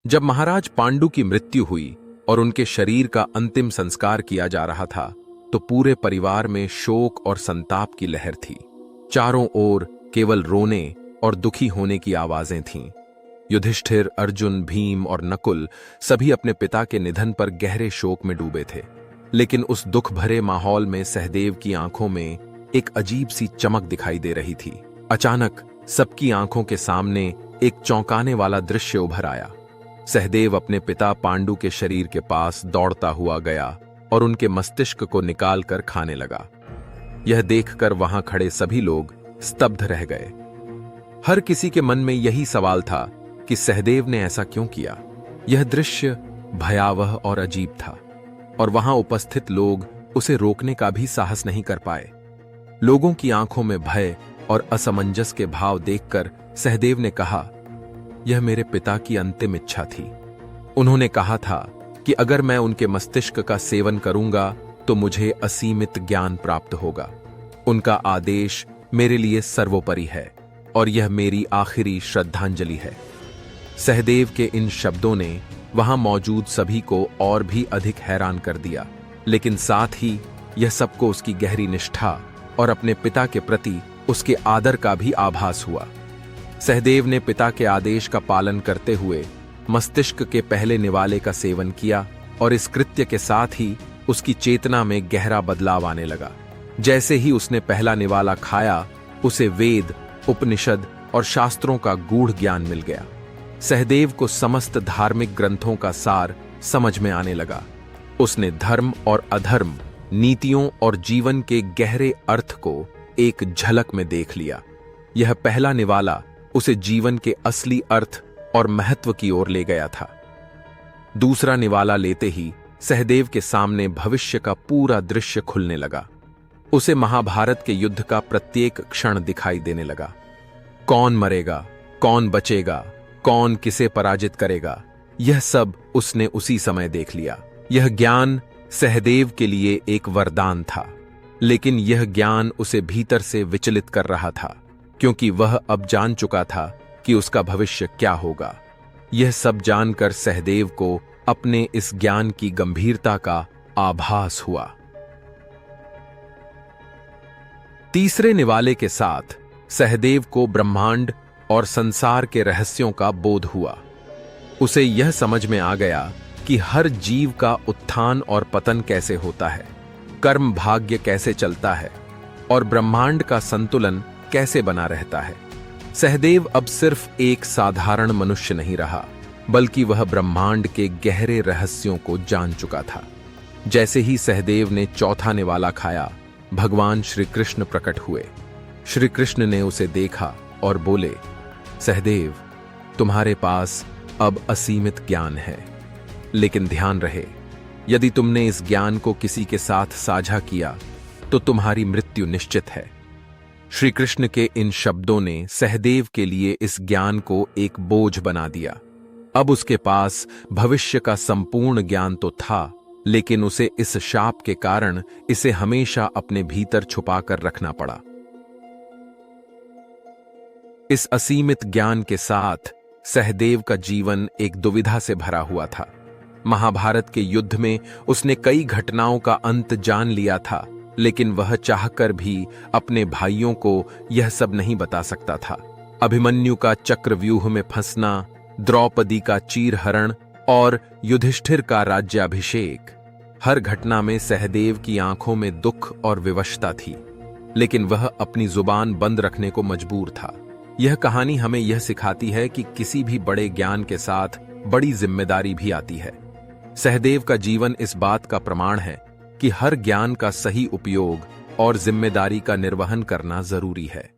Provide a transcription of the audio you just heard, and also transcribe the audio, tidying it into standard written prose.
जब महाराज पांडु की मृत्यु हुई और उनके शरीर का अंतिम संस्कार किया जा रहा था, तो पूरे परिवार में शोक और संताप की लहर थी। चारों ओर केवल रोने और दुखी होने की आवाजें थीं। युधिष्ठिर, अर्जुन, भीम और नकुल सभी अपने पिता के निधन पर गहरे शोक में डूबे थे। लेकिन उस दुख भरे माहौल में सहदेव की आंखों में एक अजीब सी चमक दिखाई दे रही थी। अचानक सबकी आंखों के सामने एक चौंकाने वाला दृश्य उभर आया। सहदेव अपने पिता पांडु के शरीर के पास दौड़ता हुआ गया और उनके मस्तिष्क को निकाल कर खाने लगा। यह देखकर वहां खड़े सभी लोग स्तब्ध रह गए। हर किसी के मन में यही सवाल था कि सहदेव ने ऐसा क्यों किया। यह दृश्य भयावह और अजीब था और वहां उपस्थित लोग उसे रोकने का भी साहस नहीं कर पाए। लोगों की आंखों में भय और असमंजस के भाव देखकर सहदेव ने कहा, यह मेरे पिता की अंतिम इच्छा थी। उन्होंने कहा था कि अगर मैं उनके मस्तिष्क का सेवन करूंगा तो मुझे असीमित ज्ञान प्राप्त होगा। उनका आदेश मेरे लिए सर्वोपरि है और यह मेरी आखिरी श्रद्धांजलि है। सहदेव के इन शब्दों ने वहां मौजूद सभी को और भी अधिक हैरान कर दिया, लेकिन साथ ही यह सबको उसकी गहरी निष्ठा और अपने पिता के प्रति उसके आदर का भी आभास हुआ। सहदेव ने पिता के आदेश का पालन करते हुए मस्तिष्क के पहले निवाले का सेवन किया और इस कृत्य के साथ ही उसकी चेतना में गहरा बदलाव आने लगा। जैसे ही उसने पहला निवाला खाया, उसे वेद, उपनिषद और शास्त्रों का गूढ़ ज्ञान मिल गया। सहदेव को समस्त धार्मिक ग्रंथों का सार समझ में आने लगा। उसने धर्म और अधर्म, नीतियों और जीवन के गहरे अर्थ को एक झलक में देख लिया। यह पहला निवाला उसे जीवन के असली अर्थ और महत्व की ओर ले गया था। दूसरा निवाला लेते ही सहदेव के सामने भविष्य का पूरा दृश्य खुलने लगा। उसे महाभारत के युद्ध का प्रत्येक क्षण दिखाई देने लगा। कौन मरेगा, कौन बचेगा, कौन किसे पराजित करेगा, यह सब उसने उसी समय देख लिया। यह ज्ञान सहदेव के लिए एक वरदान था, लेकिन यह ज्ञान उसे भीतर से विचलित कर रहा था, क्योंकि वह अब जान चुका था कि उसका भविष्य क्या होगा। यह सब जानकर सहदेव को अपने इस ज्ञान की गंभीरता का आभास हुआ। तीसरे निवाले के साथ सहदेव को ब्रह्मांड और संसार के रहस्यों का बोध हुआ। उसे यह समझ में आ गया कि हर जीव का उत्थान और पतन कैसे होता है, कर्म भाग्य कैसे चलता है और ब्रह्मांड का संतुलन कैसे बना रहता है। सहदेव अब सिर्फ एक साधारण मनुष्य नहीं रहा, बल्कि वह ब्रह्मांड के गहरे रहस्यों को जान चुका था। जैसे ही सहदेव ने चौथा निवाला खाया, भगवान श्री कृष्ण प्रकट हुए। श्री कृष्ण ने उसे देखा और बोले, सहदेव, तुम्हारे पास अब असीमित ज्ञान है, लेकिन ध्यान रहे, यदि तुमने इस ज्ञान को किसी के साथ साझा किया तो तुम्हारी मृत्यु निश्चित है। श्री कृष्ण के इन शब्दों ने सहदेव के लिए इस ज्ञान को एक बोझ बना दिया। अब उसके पास भविष्य का संपूर्ण ज्ञान तो था, लेकिन उसे इस शाप के कारण इसे हमेशा अपने भीतर छुपाकर रखना पड़ा। इस असीमित ज्ञान के साथ सहदेव का जीवन एक दुविधा से भरा हुआ था। महाभारत के युद्ध में उसने कई घटनाओं का अंत जान लिया था, लेकिन वह चाहकर भी अपने भाइयों को यह सब नहीं बता सकता था। अभिमन्यु का चक्रव्यूह में फंसना, द्रौपदी का चीरहरण और युधिष्ठिर का राज्याभिषेक, हर घटना में सहदेव की आंखों में दुख और विवशता थी, लेकिन वह अपनी जुबान बंद रखने को मजबूर था। यह कहानी हमें यह सिखाती है कि किसी भी बड़े ज्ञान के साथ बड़ी जिम्मेदारी भी आती है। सहदेव का जीवन इस बात का प्रमाण है कि हर ज्ञान का सही उपयोग और जिम्मेदारी का निर्वहन करना जरूरी है।